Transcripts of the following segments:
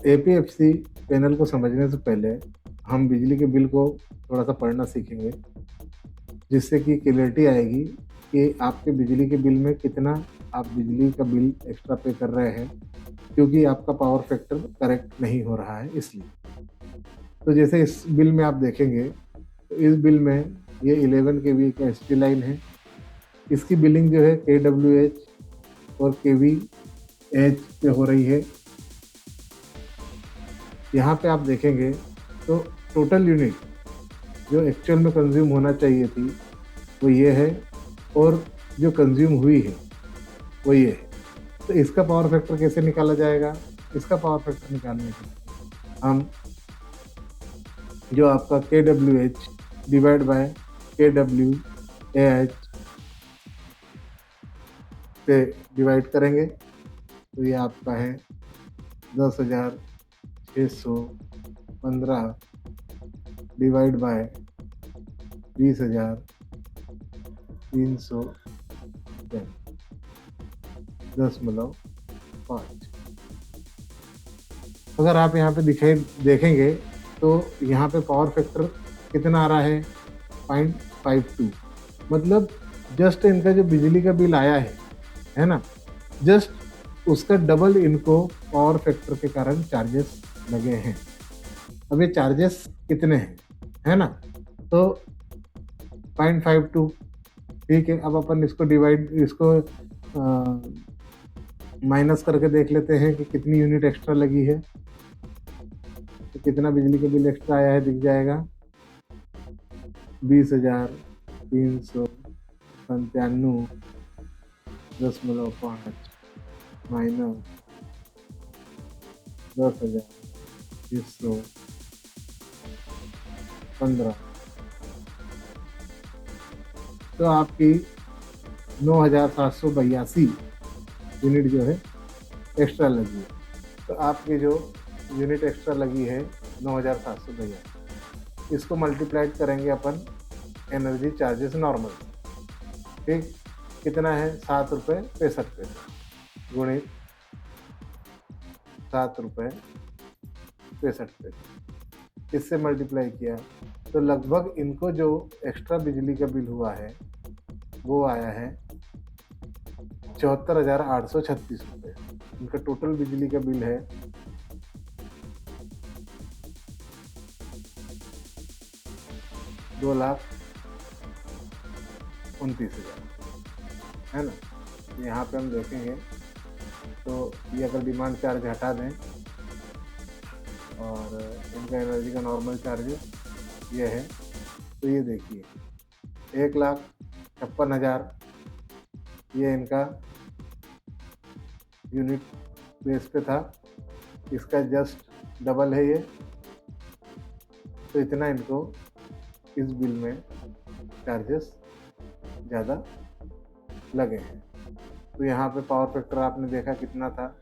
APFC panel को समझने से पहले हम बिजली के बिल को थोड़ा सा पढ़ना सीखेंगे, जिससे कि क्लियरिटी आएगी कि आपके बिजली के बिल में कितना आप बिजली का बिल एक्स्ट्रा पे कर रहे हैं, क्योंकि आपका पावर फैक्टर करेक्ट नहीं हो रहा है इसलिए। तो जैसे इस बिल में आप देखेंगे, तो इस बिल में ये 11 केवी का एसटी लाइन है। इसकी बिलिंग जो है KWH और KVH पे हो रही है। यहाँ पे आप देखेंगे तो टोटल यूनिट जो एक्चुअल में कंज्यूम होना चाहिए थी वो ये है, और जो कंज्यूम हुई है वो ये है। तो इसका पावर फैक्टर कैसे निकाला जाएगा? इसका पावर फैक्टर निकालने के लिए हम जो आपका KWH डिवाइड बाय KWAH से डिवाइड करेंगे, तो ये आपका है 10,615 डिवाइड बाय 20,310.5। अगर आप यहाँ पे देखेंगे तो यहाँ पे पावर फैक्टर कितना आ रहा है? 0.52। मतलब जस्ट इनका जो बिजली का बिल आया है ना, जस्ट उसका डबल इनको पावर फैक्टर के कारण चार्जेस लगे हैं। अब ये चार्जेस कितने हैं, है ना? तो 0.52, ठीक है। अब अपन इसको माइनस करके देख लेते हैं कि कितनी यूनिट एक्स्ट्रा लगी है। तो कितना बिजली का बिल एक्स्ट्रा आया है दिख जाएगा, 20,397.5 माइनस 10,615, तो आपकी 9,782 यूनिट जो है एक्स्ट्रा लगी है। तो आपकी जो यूनिट एक्स्ट्रा लगी है 9,782, इसको मल्टीप्लाइड करेंगे अपन एनर्जी चार्जेस नॉर्मल, ठीक। कितना है? 7 रुपये 65 पैसे गुणित 7 रुपये 65 पैसे, इससे मल्टीप्लाई किया तो लगभग इनको जो एक्स्ट्रा बिजली का बिल हुआ है वो आया है 74,836 रुपये। इनका टोटल बिजली का बिल है 2,29,000, है ना। यहाँ पे हम देखेंगे तो ये अगर डिमांड चार्ज हटा दें और इनका एनर्जी का नॉर्मल चार्ज ये है, तो ये देखिए 1,56,000 ये इनका यूनिट बेस पे था, इसका जस्ट डबल है ये। तो इतना इनको इस बिल में चार्जेस ज़्यादा लगे हैं। तो यहाँ पे पावर फैक्टर आपने देखा कितना था।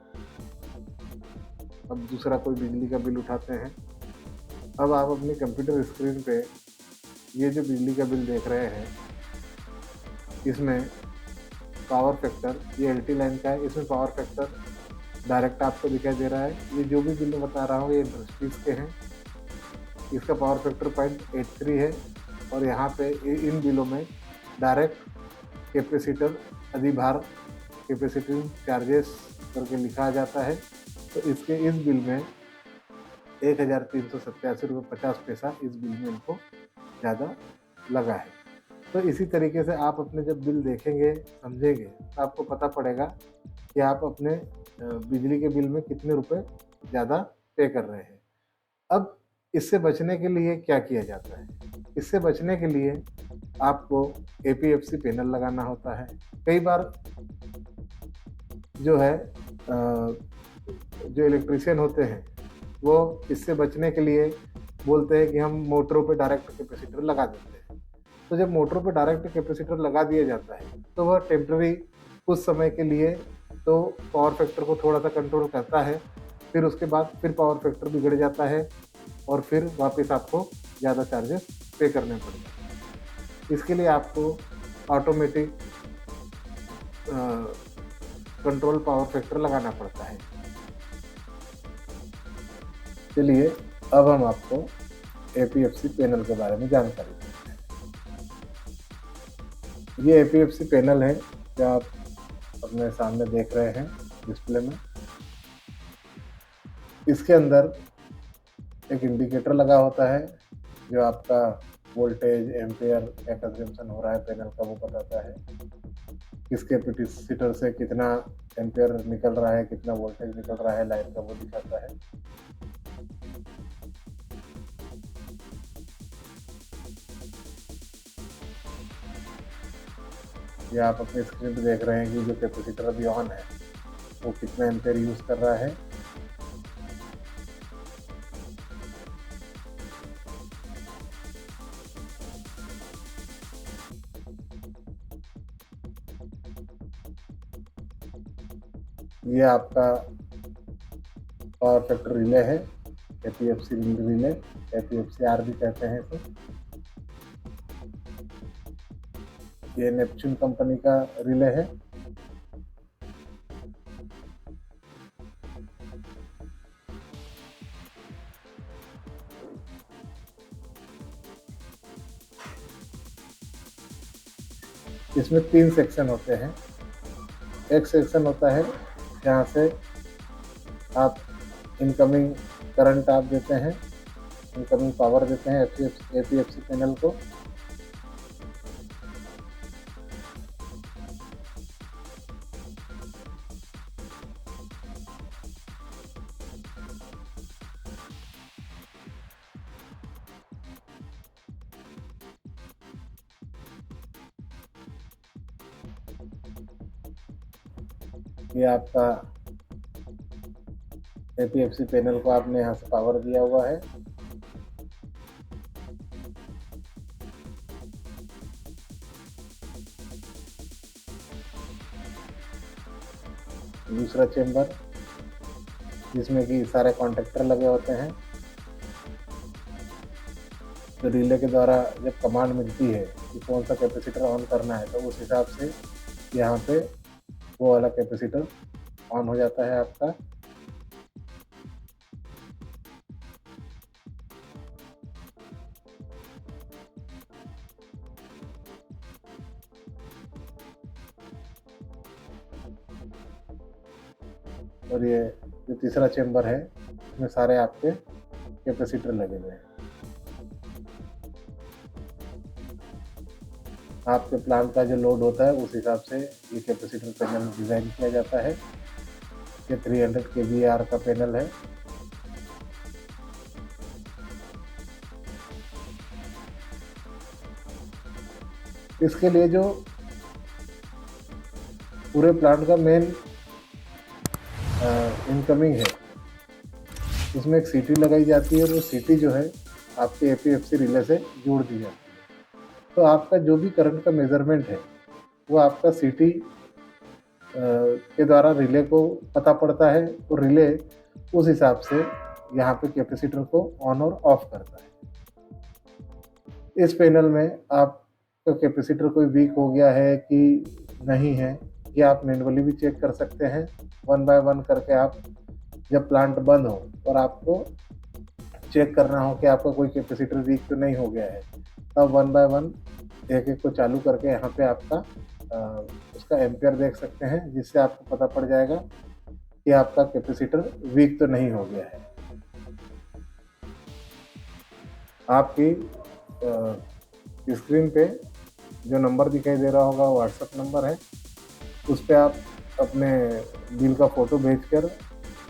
अब दूसरा कोई बिजली का बिल उठाते हैं। अब आप अपनी कंप्यूटर स्क्रीन पे ये जो बिजली का बिल देख रहे हैं, इसमें पावर फैक्टर, ये LT लाइन का है, इसमें पावर फैक्टर डायरेक्ट आपको दिखाई दे रहा है। ये जो भी बिल बता रहा हूँ ये इंडस्ट्रीज के हैं, इसका पावर फैक्टर 0.83 है। और यहाँ पे इन बिलों में डायरेक्ट कैपेसिटर अधिभार कैपेसिटिंग चार्जेस करके लिखा जाता है। तो इसके इस बिल में 1,387.50 इस बिल में इनको ज़्यादा लगा है। तो इसी तरीके से आप अपने जब बिल देखेंगे समझेंगे तो आपको पता पड़ेगा कि आप अपने बिजली के बिल में कितने रुपए ज़्यादा पे कर रहे हैं। अब इससे बचने के लिए क्या किया जाता है? इससे बचने के लिए आपको एपीएफसी पैनल लगाना होता है। कई बार जो है जो इलेक्ट्रीशियन होते हैं वो इससे बचने के लिए बोलते हैं कि हम मोटरों पे डायरेक्ट कैपेसिटर लगा देते हैं। तो जब मोटरों पे डायरेक्ट कैपेसिटर लगा दिया जाता है तो वह टेम्प्रेरी कुछ समय के लिए तो पावर फैक्टर को थोड़ा सा कंट्रोल करता है, फिर उसके बाद फिर पावर फैक्टर बिगड़ जाता है और फिर वापस आपको ज़्यादा चार्जेस पे करने पड़ते हैं। इसके लिए आपको ऑटोमेटिक कंट्रोल पावर फैक्टर लगाना पड़ता है। चलिए अब हम आपको APFC पैनल के बारे में जानकारी देते हैं। ये APFC पैनल है जो आप अपने सामने देख रहे हैं डिस्प्ले में। इसके अंदर एक इंडिकेटर लगा होता है जो आपका वोल्टेज, एम्पेयर क्या कंजम्पशन हो रहा है पैनल का वो बताता है। किस कैपेसिटर से कितना एम्पेयर निकल रहा है, कितना वोल्टेज निकल रहा है लाइन का वो दिखाता है। ये आप अपने स्क्रीन पे देख रहे हैं कि जो कैपेसिटर अभी ऑन है वो कितना एम्पेयर यूज कर रहा है। ये आपका पावर फैक्टर रिले है, APFC रिले, APFC-R भी कहते हैं इसे। ये नेपच्यून कंपनी का रिले है। इसमें 3 सेक्शन होते हैं। एक सेक्शन होता है जहाँ से आप इनकमिंग करंट आप देते हैं, इनकमिंग पावर देते हैं APFC पैनल को। ये आपका APFC पैनल को आपने यहाँ से पावर दिया हुआ है। दूसरा चेंबर जिसमें कि सारे कॉन्टेक्टर लगे होते हैं। तो रिले के द्वारा जब कमांड मिलती है कि कौन सा कैपेसिटर ऑन करना है तो उस हिसाब से यहाँ पे वो वाला कैपेसिटर ऑन हो जाता है आपका। और ये जो तीसरा चेंबर है इसमें सारे आपके कैपेसिटर लगे हुए हैं। आपके प्लांट का जो लोड होता है उस हिसाब से ये कैपेसिटर पैनल डिज़ाइन किया जाता है। ये 300 kVAR का पैनल है। इसके लिए जो पूरे प्लांट का मेन इनकमिंग है उसमें एक सीटी लगाई जाती है और वो सीटी जो है आपके APFC रिले से जोड़ दी जाती है। तो आपका जो भी करंट का मेजरमेंट है वो आपका सीटी के द्वारा रिले को पता पड़ता है और रिले उस हिसाब से यहाँ पे कैपेसिटर को ऑन और ऑफ करता है। इस पैनल में आपका कैपेसिटर कोई वीक हो गया है कि नहीं है ये आप मैन्युअली भी चेक कर सकते हैं। 1 बाय 1 करके आप जब प्लांट बंद हो और आपको चेक करना हो कि आपका कोई कैपेसिटर वीक तो नहीं हो गया है तब 1 बाय 1 एक एक को चालू करके यहाँ पे आपका उसका एम्पेयर देख सकते हैं, जिससे आपको पता पड़ जाएगा कि आपका कैपेसिटर वीक तो नहीं हो गया है। आपकी स्क्रीन पे जो नंबर दिखाई दे रहा होगा व्हाट्सएप नंबर है, उस पर आप अपने बिल का फ़ोटो भेजकर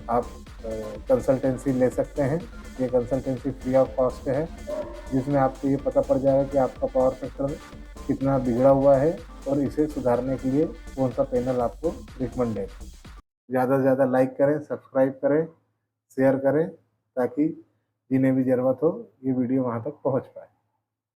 आप कंसल्टेंसी ले सकते हैं। ये कंसल्टेंसी फ्री ऑफ कॉस्ट है, जिसमें आपको ये पता पड़ जाएगा कि आपका पावर फैक्टर कितना बिगड़ा हुआ है और इसे सुधारने के लिए कौन सा पैनल आपको रिकमेंड है। ज़्यादा से ज़्यादा लाइक करें, सब्सक्राइब करें, शेयर करें ताकि जिन्हें भी ज़रूरत हो ये वीडियो वहाँ तक पहुँच पाए।